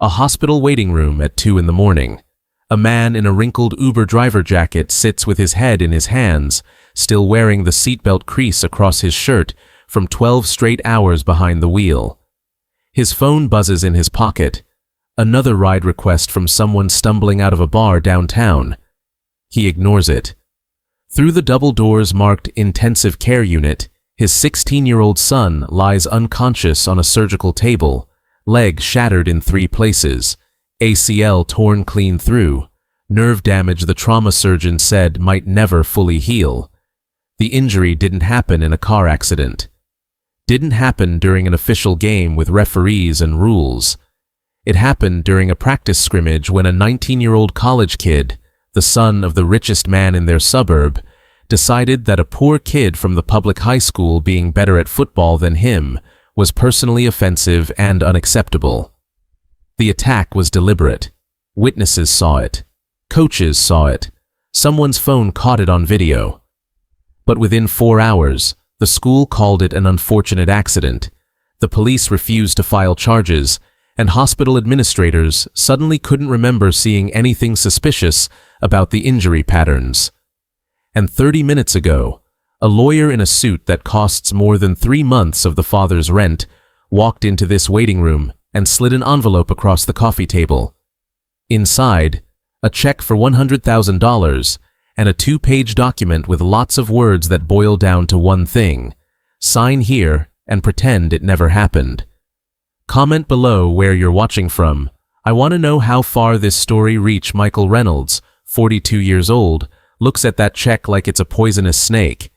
A hospital waiting room at 2 in the morning. A man in a wrinkled Uber driver jacket sits with his head in his hands, still wearing the seatbelt crease across his shirt from 12 straight hours behind the wheel. His phone buzzes in his pocket. Another ride request from someone stumbling out of a bar downtown. He ignores it. Through the double doors marked intensive care unit, his 16-year-old son lies unconscious on a surgical table, leg shattered in 3 places, ACL torn clean through, nerve damage the trauma surgeon said might never fully heal. The injury didn't happen in a car accident. Didn't happen during an official game with referees and rules. It happened during a practice scrimmage when a 19-year-old college kid, the son of the richest man in their suburb, decided that a poor kid from the public high school being better at football than him was personally offensive and unacceptable. The attack was deliberate. Witnesses saw it. Coaches saw it. Someone's phone caught it on video. But within 4 hours, the school called it an unfortunate accident. The police refused to file charges, and hospital administrators suddenly couldn't remember seeing anything suspicious about the injury patterns. And 30 minutes ago, a lawyer in a suit that costs more than 3 months of the father's rent walked into this waiting room and slid an envelope across the coffee table. Inside, a check for $100,000 and a 2-page document with lots of words that boil down to one thing: sign here and pretend it never happened. Comment below where you're watching from. I want to know how far this story reached. Michael Reynolds, 42 years old, looks at that check like it's a poisonous snake.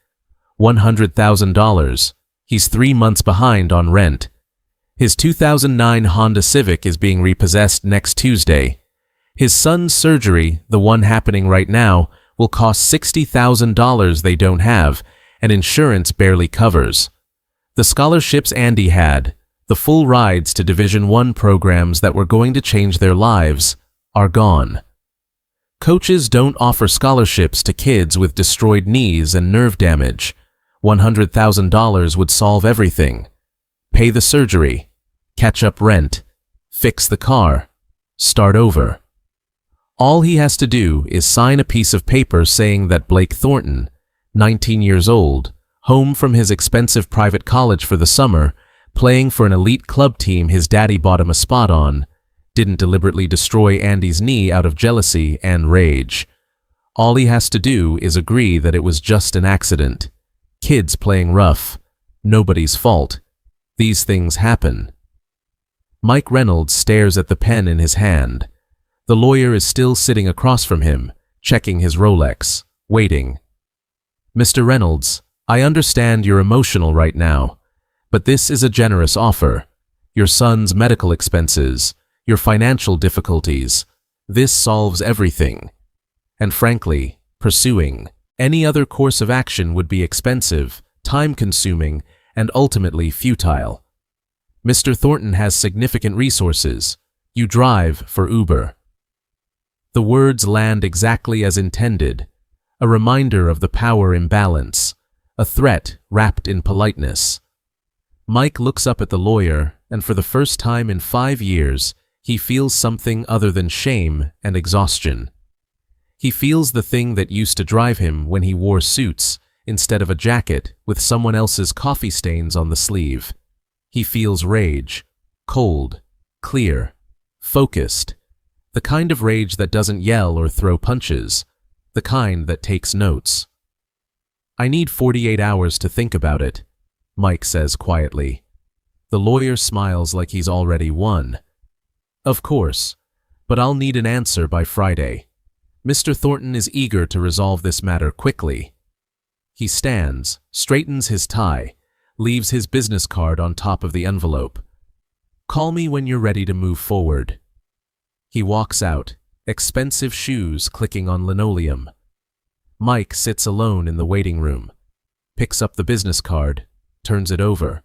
$100,000. He's 3 months behind on rent. His 2009 Honda Civic is being repossessed next Tuesday. His son's surgery, the one happening right now, will cost $60,000 they don't have, and insurance barely covers. The scholarships Andy had, the full rides to Division I programs that were going to change their lives, are gone. Coaches don't offer scholarships to kids with destroyed knees and nerve damage. $100,000 would solve everything. Pay the surgery, catch up rent, fix the car, start over. All he has to do is sign a piece of paper saying that Blake Thornton, 19 years old, home from his expensive private college for the summer, playing for an elite club team his daddy bought him a spot on, didn't deliberately destroy Andy's knee out of jealousy and rage. All he has to do is agree that it was just an accident. Kids playing rough. Nobody's fault. These things happen. Mike Reynolds stares at the pen in his hand. The lawyer is still sitting across from him, checking his Rolex, waiting. Mr. Reynolds, I understand you're emotional right now, but this is a generous offer. Your son's medical expenses, your financial difficulties, this solves everything. And frankly, pursuing any other course of action would be expensive, time-consuming, and ultimately futile. Mr. Thornton has significant resources. You drive for Uber. The words land exactly as intended, a reminder of the power imbalance, a threat wrapped in politeness. Mike looks up at the lawyer, and for the first time in 5 years, he feels something other than shame and exhaustion. He feels the thing that used to drive him when he wore suits instead of a jacket with someone else's coffee stains on the sleeve. He feels rage, cold, clear, focused, the kind of rage that doesn't yell or throw punches, the kind that takes notes. I need 48 hours to think about it, Mike says quietly. The lawyer smiles like he's already won. Of course, but I'll need an answer by Friday. Mr. Thornton is eager to resolve this matter quickly. He stands, straightens his tie, leaves his business card on top of the envelope. Call me when you're ready to move forward. He walks out, expensive shoes clicking on linoleum. Mike sits alone in the waiting room, picks up the business card, turns it over,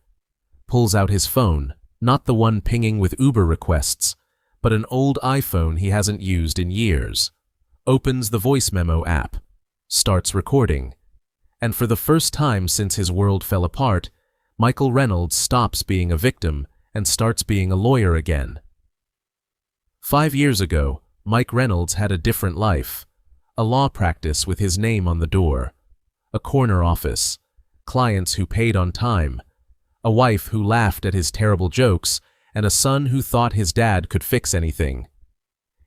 pulls out his phone, not the one pinging with Uber requests, but an old iPhone he hasn't used in years. Opens the voice memo app, starts recording, and for the first time since his world fell apart, Michael Reynolds stops being a victim and starts being a lawyer again. 5 years ago, Mike Reynolds had a different life. A law practice with his name on the door. A corner office. Clients who paid on time. A wife who laughed at his terrible jokes, and a son who thought his dad could fix anything.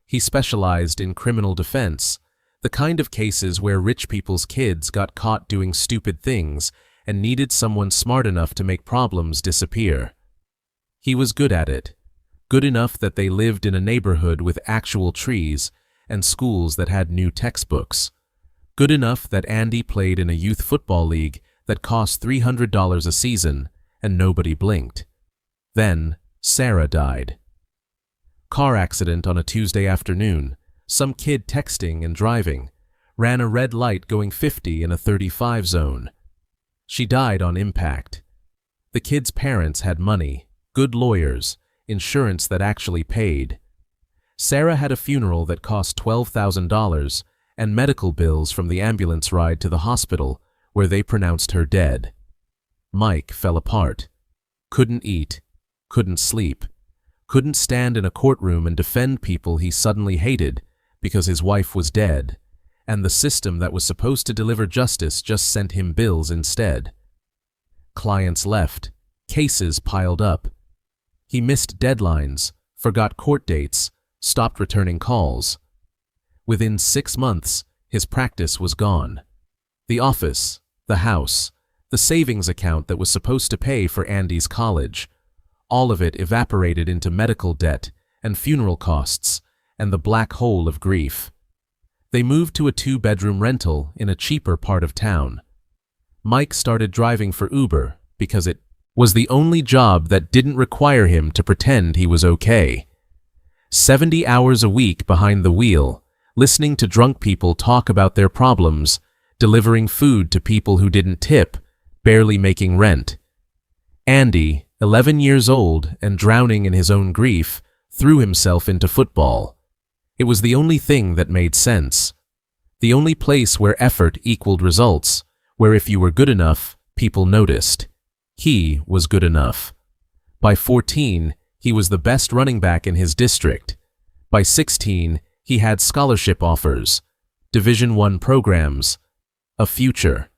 He specialized in criminal defense, the kind of cases where rich people's kids got caught doing stupid things and needed someone smart enough to make problems disappear. He was good at it. Good enough that they lived in a neighborhood with actual trees and schools that had new textbooks. Good enough that Andy played in a youth football league that cost $300 a season and nobody blinked. Then, Sarah died. Car accident on a Tuesday afternoon. Some kid texting and driving. Ran a red light going 50 in a 35 zone. She died on impact. The kid's parents had money, good lawyers, insurance that actually paid. Sarah had a funeral that cost $12,000 and medical bills from the ambulance ride to the hospital where they pronounced her dead. Mike fell apart. Couldn't eat. Couldn't sleep. Couldn't stand in a courtroom and defend people he suddenly hated because his wife was dead, and the system that was supposed to deliver justice just sent him bills instead. Clients left. Cases piled up. He missed deadlines, forgot court dates, stopped returning calls. Within 6 months, his practice was gone. The office, the house, the savings account that was supposed to pay for Andy's college, all of it evaporated into medical debt and funeral costs and the black hole of grief. They moved to a 2-bedroom rental in a cheaper part of town. Mike started driving for Uber because it was the only job that didn't require him to pretend he was okay. 70 hours a week behind the wheel, listening to drunk people talk about their problems, delivering food to people who didn't tip, barely making rent. Andy, 11 years old and drowning in his own grief, threw himself into football. It was the only thing that made sense. The only place where effort equaled results, where if you were good enough, people noticed. He was good enough. By 14, he was the best running back in his district. By 16, he had scholarship offers, Division I programs, a future.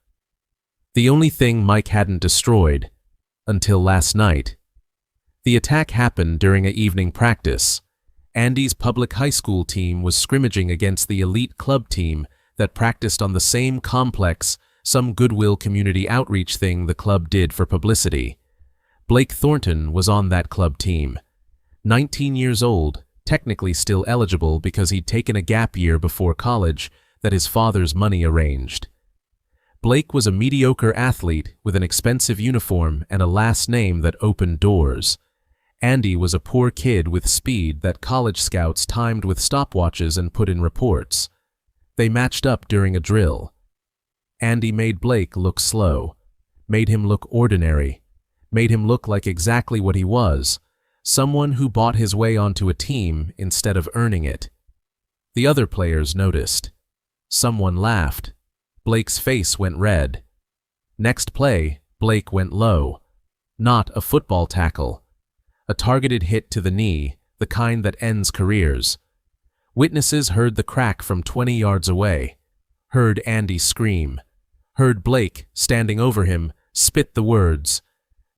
The only thing Mike hadn't destroyed, until last night. The attack happened during an evening practice. Andy's public high school team was scrimmaging against the elite club team that practiced on the same complex, some goodwill community outreach thing the club did for publicity. Blake Thornton was on that club team. 19 years old, technically still eligible because he'd taken a gap year before college that his father's money arranged. Blake was a mediocre athlete with an expensive uniform and a last name that opened doors. Andy was a poor kid with speed that college scouts timed with stopwatches and put in reports. They matched up during a drill. Andy made Blake look slow, made him look ordinary, made him look like exactly what he was, someone who bought his way onto a team instead of earning it. The other players noticed. Someone laughed. Blake's face went red. Next play, Blake went low. Not a football tackle. A targeted hit to the knee, the kind that ends careers. Witnesses heard the crack from 20 yards away. Heard Andy scream. Heard Blake, standing over him, spit the words,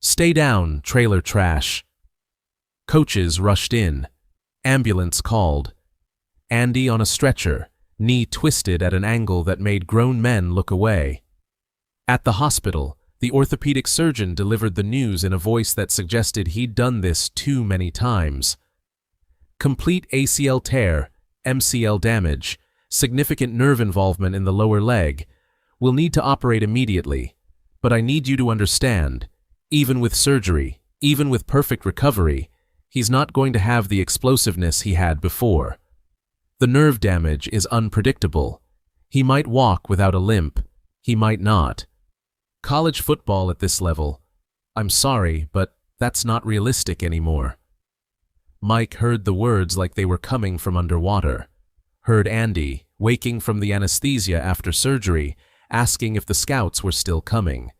"Stay down, trailer trash." Coaches rushed in. Ambulance called. Andy on a stretcher, knee twisted at an angle that made grown men look away. At the hospital, the orthopedic surgeon delivered the news in a voice that suggested he'd done this too many times. Complete ACL tear, MCL damage, significant nerve involvement in the lower leg. We'll need to operate immediately, but I need you to understand, even with surgery, even with perfect recovery, he's not going to have the explosiveness he had before. The nerve damage is unpredictable. He might walk without a limp. He might not. College football at this level, I'm sorry, but that's not realistic anymore. Mike heard the words like they were coming from underwater. Heard Andy, waking from the anesthesia after surgery, asking if the scouts were still coming.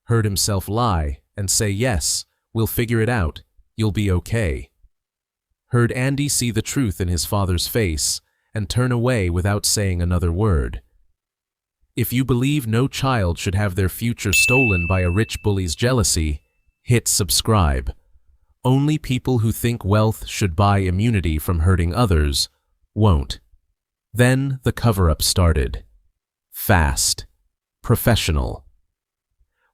Heard himself lie and say, "Yes, we'll figure it out. You'll be okay." heard Andy see the truth in his father's face and turn away without saying another word. If you believe no child should have their future stolen by a rich bully's jealousy, hit subscribe. Only people who think wealth should buy immunity from hurting others won't. Then the cover-up started. Fast. Professional.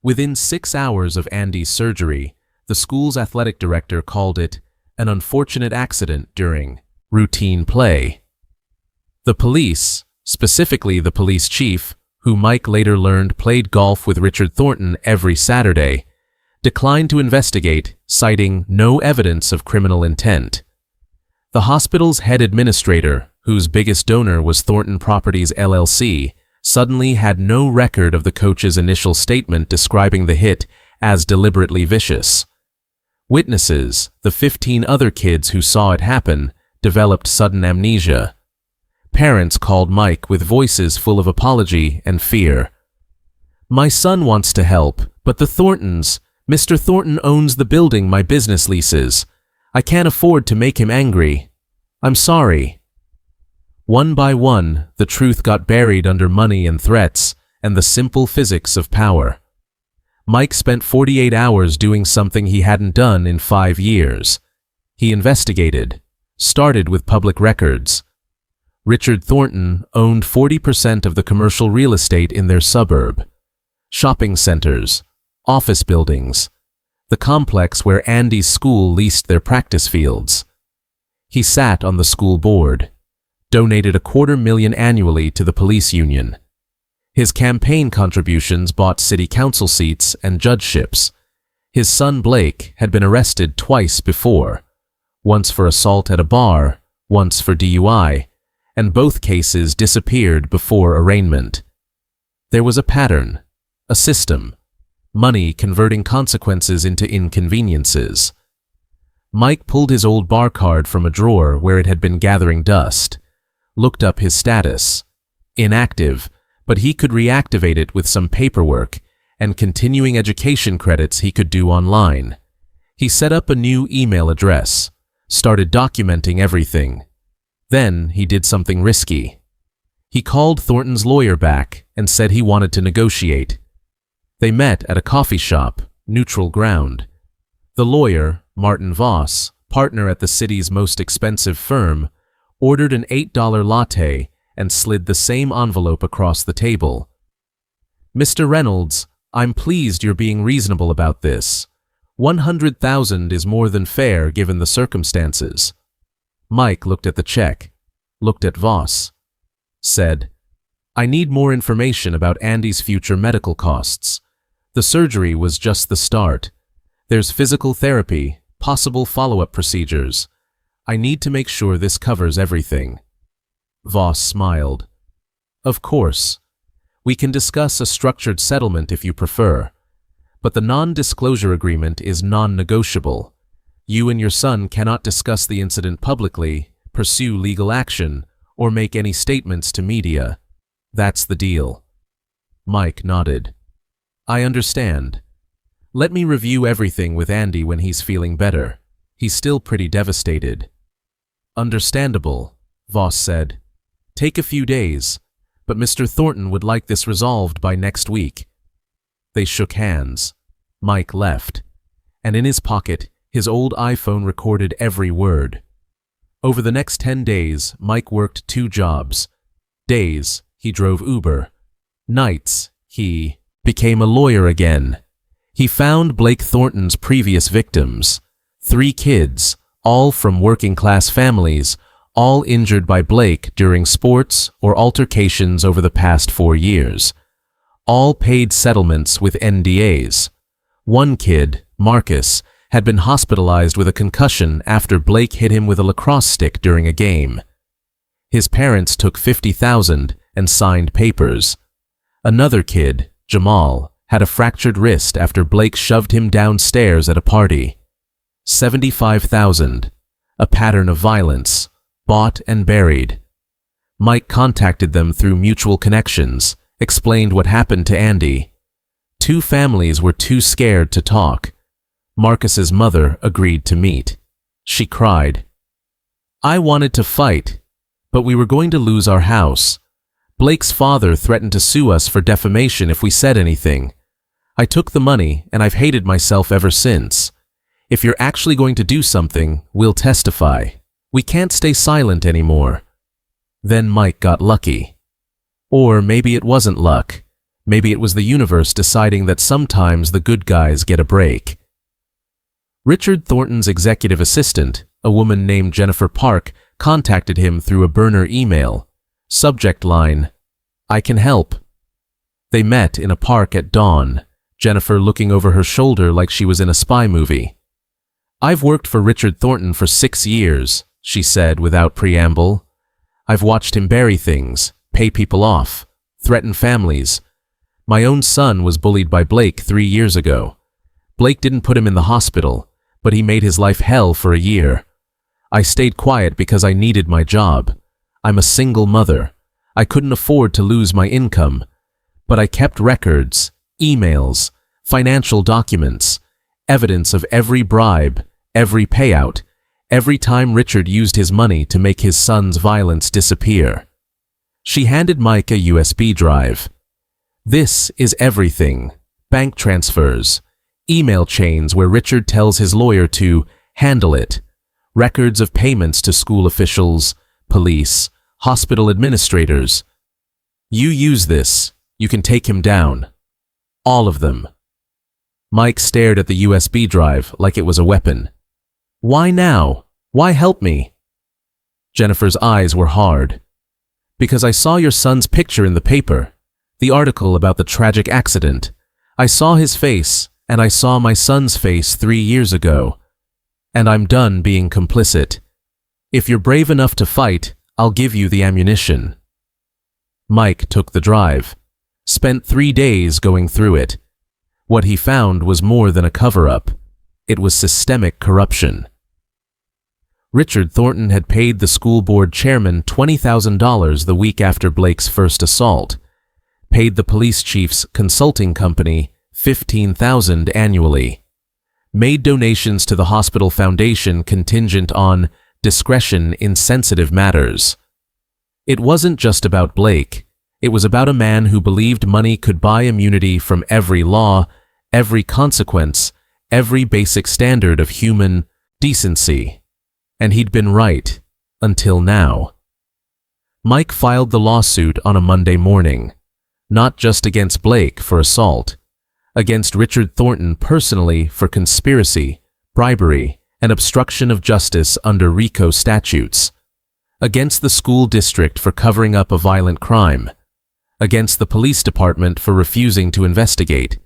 Within 6 hours of Andy's surgery, the school's athletic director called it an unfortunate accident during routine play. The police, specifically the police chief, who Mike later learned played golf with Richard Thornton every Saturday, declined to investigate, citing no evidence of criminal intent. The hospital's head administrator, whose biggest donor was Thornton Properties LLC, suddenly had no record of the coach's initial statement describing the hit as deliberately vicious. Witnesses, the 15 other kids who saw it happen, developed sudden amnesia. Parents called Mike with voices full of apology and fear. "My son wants to help, but the Thorntons, Mr. Thornton owns the building my business leases. I can't afford to make him angry. I'm sorry." One by one, the truth got buried under money and threats and the simple physics of power. Mike spent 48 hours doing something he hadn't done in 5 years. He investigated, started with public records. Richard Thornton owned 40% of the commercial real estate in their suburb. Shopping centers, office buildings, the complex where Andy's school leased their practice fields. He sat on the school board, donated $250,000 annually to the police union. His campaign contributions bought city council seats and judgeships. His son Blake had been arrested twice before, once for assault at a bar, once for DUI, and both cases disappeared before arraignment. There was a pattern, a system, money converting consequences into inconveniences. Mike pulled his old bar card from a drawer where it had been gathering dust, looked up his status. Inactive, but he could reactivate it with some paperwork and continuing education credits he could do online. He set up a new email address, started documenting everything. Then he did something risky. He called Thornton's lawyer back and said he wanted to negotiate. They met at a coffee shop, neutral ground. The lawyer, Martin Voss, partner at the city's most expensive firm, ordered an $8 latte and slid the same envelope across the table. "Mr. Reynolds, I'm pleased you're being reasonable about this. 100,000 is more than fair given the circumstances." Mike looked at the check, looked at Voss, said, "I need more information about Andy's future medical costs. The surgery was just the start. There's physical therapy, possible follow-up procedures. I need to make sure this covers everything." Voss smiled. "Of course. We can discuss a structured settlement if you prefer. But the non-disclosure agreement is non-negotiable. You and your son cannot discuss the incident publicly, pursue legal action, or make any statements to media. That's the deal." Mike nodded. "I understand. Let me review everything with Andy when he's feeling better. He's still pretty devastated." "Understandable," Voss said. "Take a few days, but Mr. Thornton would like this resolved by next week." They shook hands. Mike left, and in his pocket, his old iPhone recorded every word. Over the next 10 days, Mike worked 2 jobs. Days, he drove Uber. Nights, he became a lawyer again. He found Blake Thornton's previous victims, 3 kids, all from working-class families, all injured by Blake during sports or altercations over the past 4 years. All paid settlements with NDAs. One kid, Marcus, had been hospitalized with a concussion after Blake hit him with a lacrosse stick during a game. His parents took $50,000 and signed papers. Another kid, Jamal, had a fractured wrist after Blake shoved him downstairs at a party. $75,000, a pattern of violence, bought and buried. Mike contacted them through mutual connections, explained what happened to Andy. 2 families were too scared to talk. Marcus's mother agreed to meet. She cried. I wanted to fight, but we were going to lose our house. Blake's father threatened to sue us for defamation if we said anything. I took the money, and I've hated myself ever since. If you're actually going to do something, we'll testify. We can't stay silent anymore." Then Mike got lucky. Or maybe it wasn't luck. Maybe it was the universe deciding that sometimes the good guys get a break. Richard Thornton's executive assistant, a woman named Jennifer Park, contacted him through a burner email. Subject line, "I can help." They met in a park at dawn, Jennifer looking over her shoulder like she was in a spy movie. "I've worked for Richard Thornton for 6 years, she said without preamble. "I've watched him bury things, pay people off, threaten families. My own son was bullied by Blake 3 years ago. Blake didn't put him in the hospital, but he made his life hell for a year. I stayed quiet because I needed my job. I'm a single mother. I couldn't afford to lose my income. But I kept records, emails, financial documents, evidence of every bribe, every payout, every time Richard used his money to make his son's violence disappear." She handed Mike a USB drive. "This is everything. Bank transfers, email chains where Richard tells his lawyer to handle it, records of payments to school officials, police, hospital administrators. You use this, you can take him down. All of them." Mike stared at the USB drive like it was a weapon. "Why now? Why help me?" Jennifer's eyes were hard. "Because I saw your son's picture in the paper, the article about the tragic accident. I saw his face, and I saw my son's face 3 years ago. And I'm done being complicit. If you're brave enough to fight, I'll give you the ammunition." Mike took the drive, spent 3 days going through it. What he found was more than a cover-up. It was systemic corruption. Richard Thornton had paid the school board chairman $20,000 the week after Blake's first assault, paid the police chief's consulting company $15,000 annually, made donations to the hospital foundation contingent on discretion in sensitive matters. It wasn't just about Blake. It was about a man who believed money could buy immunity from every law, every consequence, every basic standard of human decency. And he'd been right, until now. Mike filed the lawsuit on a Monday morning, not just against Blake for assault, against Richard Thornton personally for conspiracy, bribery, and obstruction of justice under RICO statutes, against the school district for covering up a violent crime, against the police department for refusing to investigate.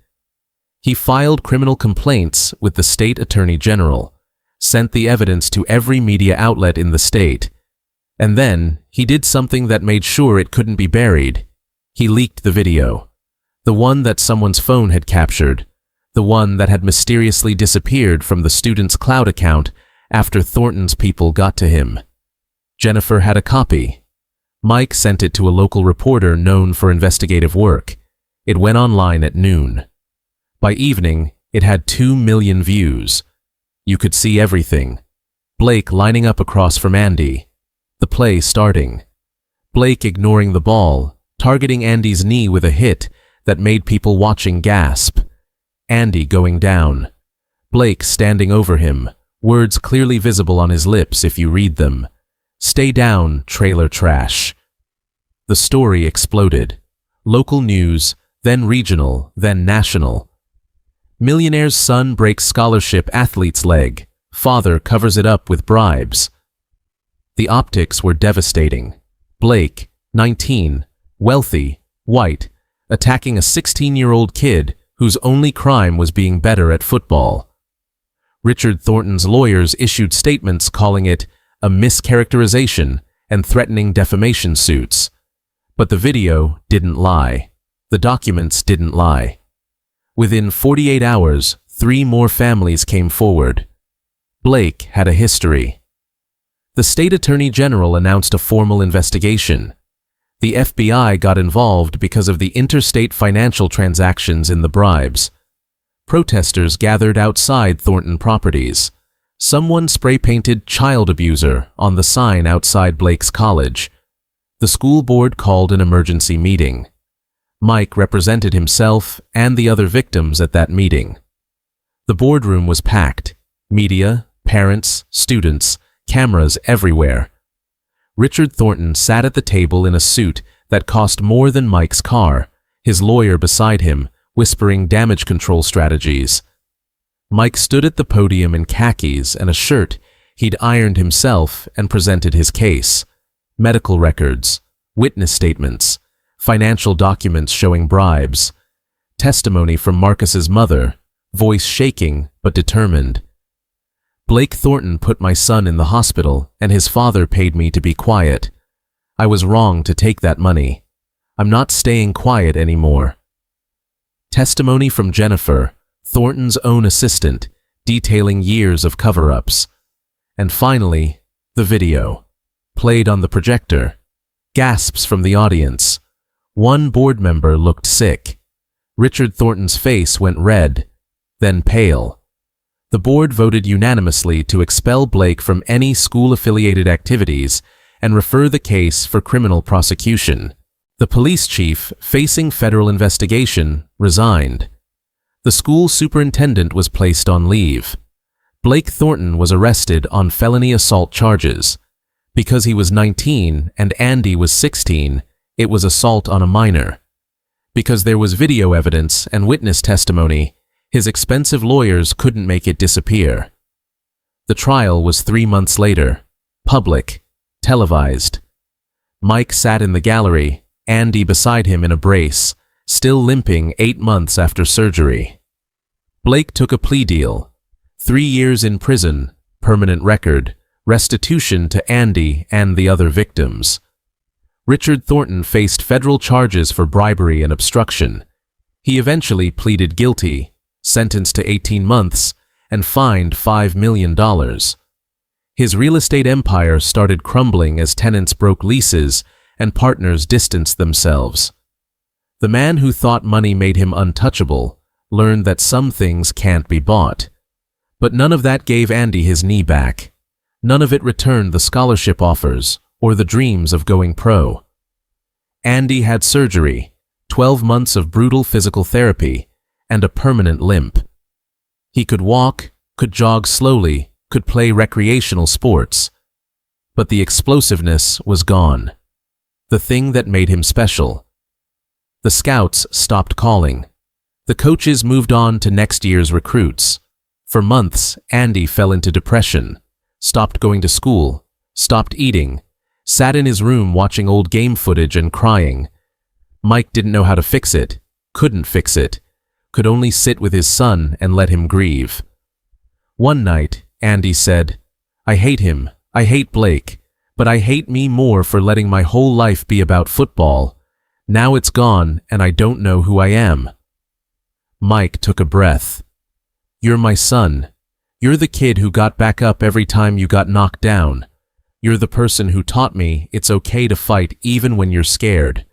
He filed criminal complaints with the state attorney general, sent the evidence to every media outlet in the state, and then he did something that made sure it couldn't be buried. He leaked the video, the one that someone's phone had captured, the one that had mysteriously disappeared from the student's cloud account after Thornton's people got to him. Jennifer had a copy. Mike sent it to a local reporter known for investigative work. It went online at noon. By evening, it had 2 million views. You could see everything. Blake lining up across from Andy. The play starting. Blake ignoring the ball, targeting Andy's knee with a hit that made people watching gasp. Andy going down. Blake standing over him, words clearly visible on his lips if you read them. "Stay down, trailer trash." The story exploded. Local news, then regional, then national. Millionaire's son breaks scholarship athlete's leg. Father covers it up with bribes. The optics were devastating. Blake, 19, wealthy, white, attacking a 16-year-old kid whose only crime was being better at football. Richard Thornton's lawyers issued statements calling it a mischaracterization and threatening defamation suits. But the video didn't lie. The documents didn't lie. Within 48 hours, 3 more families came forward. Blake had a history. The state attorney general announced a formal investigation. The FBI got involved because of the interstate financial transactions in the bribes. Protesters gathered outside Thornton properties. Someone spray-painted "child abuser" on the sign outside Blake's college. The school board called an emergency meeting. Mike represented himself and the other victims at that meeting. The boardroom was packed. Media, parents, students, cameras everywhere. Richard Thornton sat at the table in a suit that cost more than Mike's car, his lawyer beside him, whispering damage control strategies. Mike stood at the podium in khakis and a shirt he'd ironed himself and presented his case. Medical records, witness statements, financial documents showing bribes, testimony from Marcus's mother, voice shaking but determined. Blake Thornton put my son in the hospital and his father paid me to be quiet. I was wrong to take that money. I'm not staying quiet anymore. Testimony from Jennifer, Thornton's own assistant, detailing years of cover-ups. And finally, the video. Played on the projector. Gasps from the audience. One board member looked sick. Richard Thornton's face went red, then pale. The board voted unanimously to expel Blake from any school-affiliated activities and refer the case for criminal prosecution. The police chief, facing federal investigation, resigned. The school superintendent was placed on leave. Blake Thornton was arrested on felony assault charges. Because he was 19 and Andy was 16, it was assault on a minor. Because there was video evidence and witness testimony, his expensive lawyers couldn't make it disappear. The trial was 3 months later. Public. Televised. Mike sat in the gallery, Andy beside him in a brace, still limping 8 months after surgery. Blake took a plea deal. 3 years in prison, permanent record, restitution to Andy and the other victims. Richard Thornton faced federal charges for bribery and obstruction. He eventually pleaded guilty, sentenced to 18 months, and fined $5 million. His real estate empire started crumbling as tenants broke leases and partners distanced themselves. The man who thought money made him untouchable learned that some things can't be bought. But none of that gave Andy his knee back. None of it returned the scholarship offers or the dreams of going pro. Andy had surgery, 12 months of brutal physical therapy, and a permanent limp. He could walk, could jog slowly, could play recreational sports. But the explosiveness was gone. The thing that made him special. The scouts stopped calling. The coaches moved on to next year's recruits. For months, Andy fell into depression, stopped going to school, stopped eating, sat in his room watching old game footage and crying. Mike didn't know how to fix it, couldn't fix it, could only sit with his son and let him grieve. One night, Andy said, "I hate him, I hate Blake, but I hate me more for letting my whole life be about football. Now it's gone and I don't know who I am." Mike took a breath. "You're my son. You're the kid who got back up every time you got knocked down. You're the person who taught me it's okay to fight even when you're scared.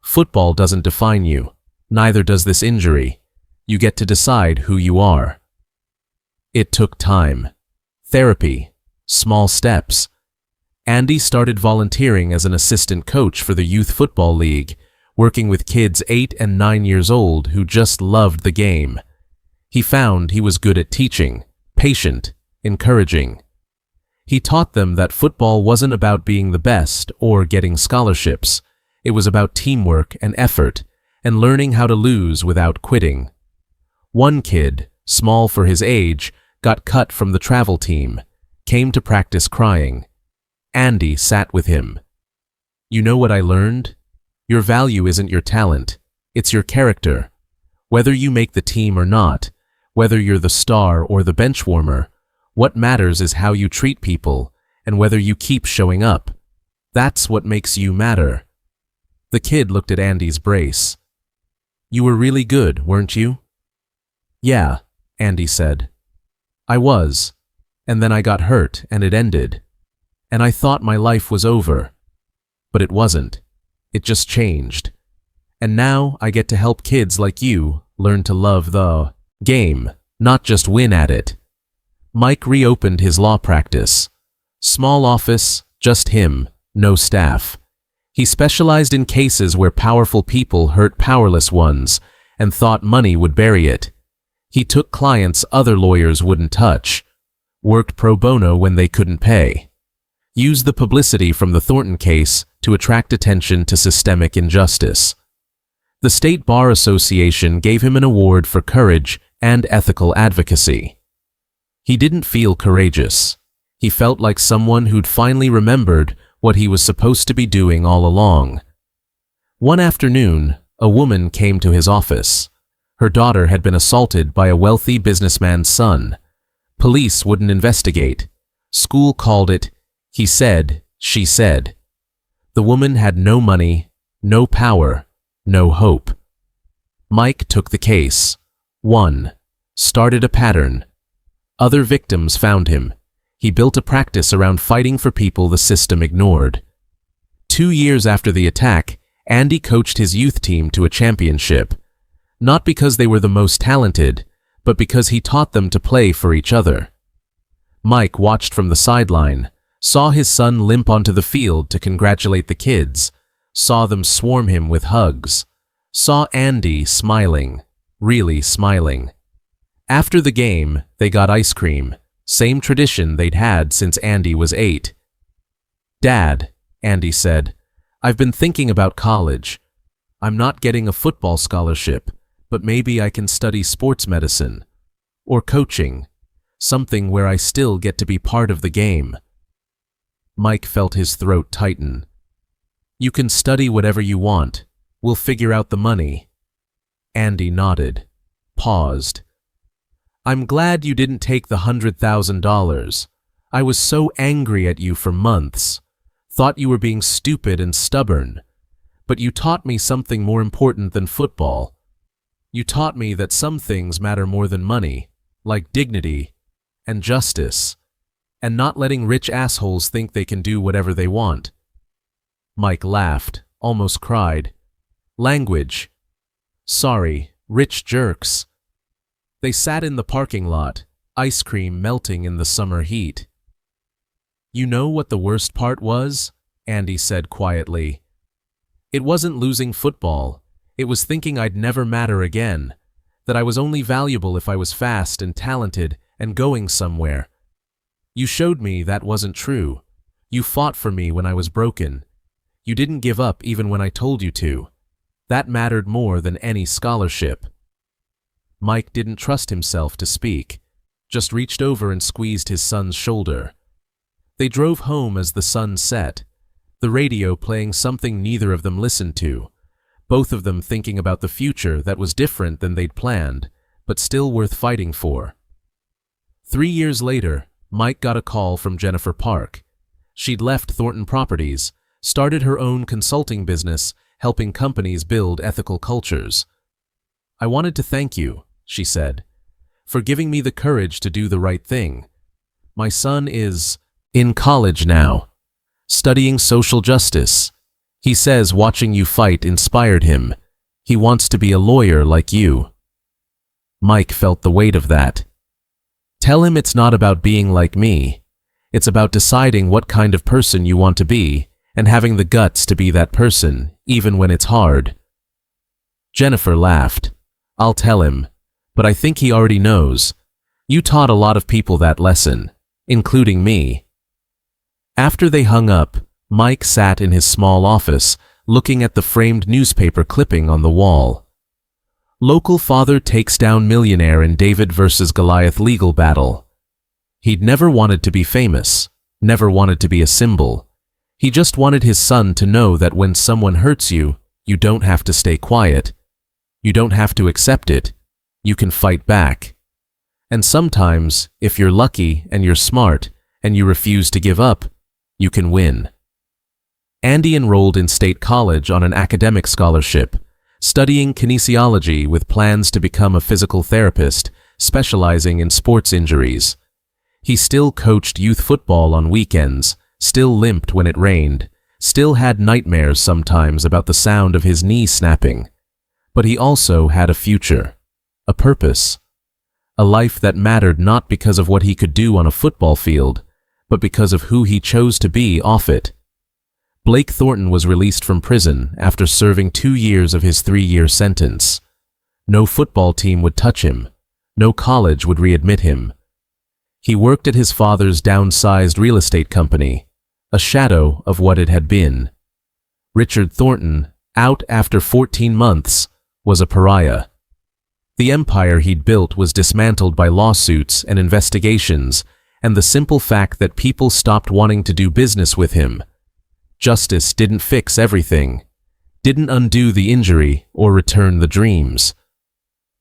Football doesn't define you. Neither does this injury. You get to decide who you are." It took time. Therapy. Small steps. Andy started volunteering as an assistant coach for the Youth Football League, working with kids 8 and 9 years old who just loved the game. He found he was good at teaching, patient, encouraging. He taught them that football wasn't about being the best or getting scholarships. It was about teamwork and effort, and learning how to lose without quitting. One kid, small for his age, got cut from the travel team, came to practice crying. Andy sat with him. "You know what I learned? Your value isn't your talent, it's your character. Whether you make the team or not, whether you're the star or the bench warmer, what matters is how you treat people and whether you keep showing up. That's what makes you matter." The kid looked at Andy's brace. "You were really good, weren't you?" "Yeah," Andy said. "I was, and then I got hurt and it ended. And I thought my life was over. But it wasn't. It just changed. And now I get to help kids like you learn to love the game, not just win at it." Mike reopened his law practice. Small office, just him, no staff. He specialized in cases where powerful people hurt powerless ones and thought money would bury it. He took clients other lawyers wouldn't touch, worked pro bono when they couldn't pay, used the publicity from the Thornton case to attract attention to systemic injustice. The State Bar Association gave him an award for courage and ethical advocacy. He didn't feel courageous. He felt like someone who'd finally remembered what he was supposed to be doing all along. One afternoon, a woman came to his office. Her daughter had been assaulted by a wealthy businessman's son. Police wouldn't investigate. School called it, he said, she said. The woman had no money, no power, no hope. Mike took the case. 1. Started a pattern. Other victims found him. He built a practice around fighting for people the system ignored. 2 years after the attack, Andy coached his youth team to a championship. Not because they were the most talented, but because he taught them to play for each other. Mike watched from the sideline, saw his son limp onto the field to congratulate the kids, saw them swarm him with hugs, saw Andy smiling, really smiling. After the game, they got ice cream, same tradition they'd had since Andy was 8. "Dad," Andy said, "I've been thinking about college. I'm not getting a football scholarship, but maybe I can study sports medicine. Or coaching. Something where I still get to be part of the game." Mike felt his throat tighten. "You can study whatever you want. We'll figure out the money." Andy nodded, paused. "I'm glad you didn't take the $100,000. I was so angry at you for months. Thought you were being stupid and stubborn. But you taught me something more important than football. You taught me that some things matter more than money, like dignity and justice, and not letting rich assholes think they can do whatever they want." Mike laughed, almost cried. "Language. Sorry, rich jerks." They sat in the parking lot, ice cream melting in the summer heat. "You know what the worst part was?" Andy said quietly. "It wasn't losing football. It was thinking I'd never matter again, that I was only valuable if I was fast and talented and going somewhere. You showed me that wasn't true. You fought for me when I was broken. You didn't give up even when I told you to. That mattered more than any scholarship." Mike didn't trust himself to speak, just reached over and squeezed his son's shoulder. They drove home as the sun set, the radio playing something neither of them listened to, both of them thinking about the future that was different than they'd planned, but still worth fighting for. 3 years later, Mike got a call from Jennifer Park. She'd left Thornton Properties, started her own consulting business, helping companies build ethical cultures. "I wanted to thank you," she said, "for giving me the courage to do the right thing. My son is in college now, studying social justice. He says watching you fight inspired him. He wants to be a lawyer like you." Mike felt the weight of that. "Tell him it's not about being like me. It's about deciding what kind of person you want to be and having the guts to be that person, even when it's hard." Jennifer laughed. "I'll tell him, but I think he already knows. You taught a lot of people that lesson, including me." After they hung up, Mike sat in his small office, looking at the framed newspaper clipping on the wall. Local father takes down millionaire in David versus Goliath legal battle. He'd never wanted to be famous, never wanted to be a symbol. He just wanted his son to know that when someone hurts you, you don't have to stay quiet. You don't have to accept it. You can fight back. And sometimes, if you're lucky and you're smart and you refuse to give up, you can win. Andy enrolled in State College on an academic scholarship, studying kinesiology with plans to become a physical therapist, specializing in sports injuries. He still coached youth football on weekends, still limped when it rained, still had nightmares sometimes about the sound of his knee snapping. But he also had a future, a purpose. a life that mattered not because of what he could do on a football field, but because of who he chose to be off it. Blake Thornton was released from prison after serving 2 years of his 3-year sentence. No football team would touch him. No college would readmit him. He worked at his father's downsized real estate company, a shadow of what it had been. Richard Thornton, out after 14 months, was a pariah. The empire he'd built was dismantled by lawsuits and investigations, and the simple fact that people stopped wanting to do business with him. Justice didn't fix everything, didn't undo the injury or return the dreams.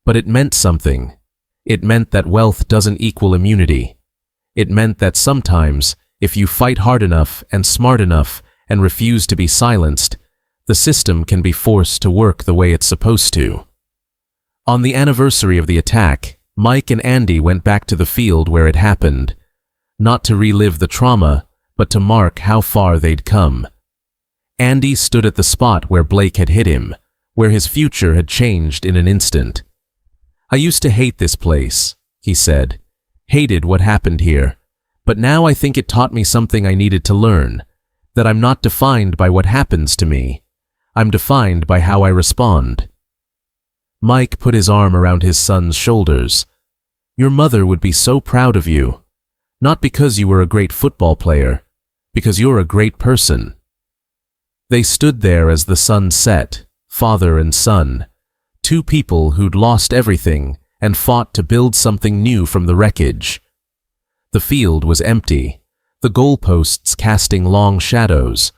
But it meant something. It meant that wealth doesn't equal immunity. It meant that sometimes, if you fight hard enough and smart enough and refuse to be silenced, the system can be forced to work the way it's supposed to. On the anniversary of the attack, Mike and Andy went back to the field where it happened, not to relive the trauma, but to mark how far they'd come. Andy stood at the spot where Blake had hit him, where his future had changed in an instant. "I used to hate this place," he said. "Hated what happened here. But now I think it taught me something I needed to learn, that I'm not defined by what happens to me. I'm defined by how I respond." Mike put his arm around his son's shoulders. "Your mother would be so proud of you. Not because you were a great football player, because you're a great person." They stood there as the sun set, father and son, two people who'd lost everything and fought to build something new from the wreckage. The field was empty, the goalposts casting long shadows.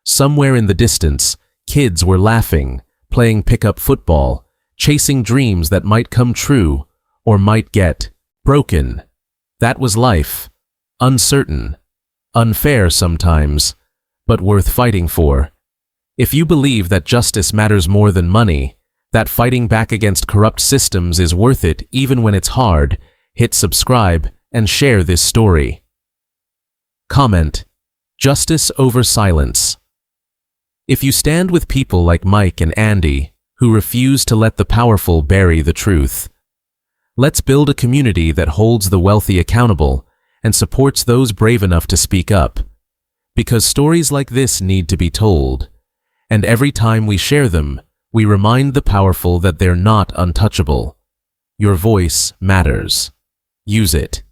Somewhere in the distance, kids were laughing, playing pickup football, chasing dreams that might come true or might get broken. That was life. Uncertain, unfair sometimes, but worth fighting for. If you believe that justice matters more than money, that fighting back against corrupt systems is worth it even when it's hard, hit subscribe and share this story. Comment: Justice over silence. If you stand with people like Mike and Andy, who refuse to let the powerful bury the truth, let's build a community that holds the wealthy accountable and supports those brave enough to speak up. Because stories like this need to be told, and every time we share them, we remind the powerful that they're not untouchable. Your voice matters. Use it.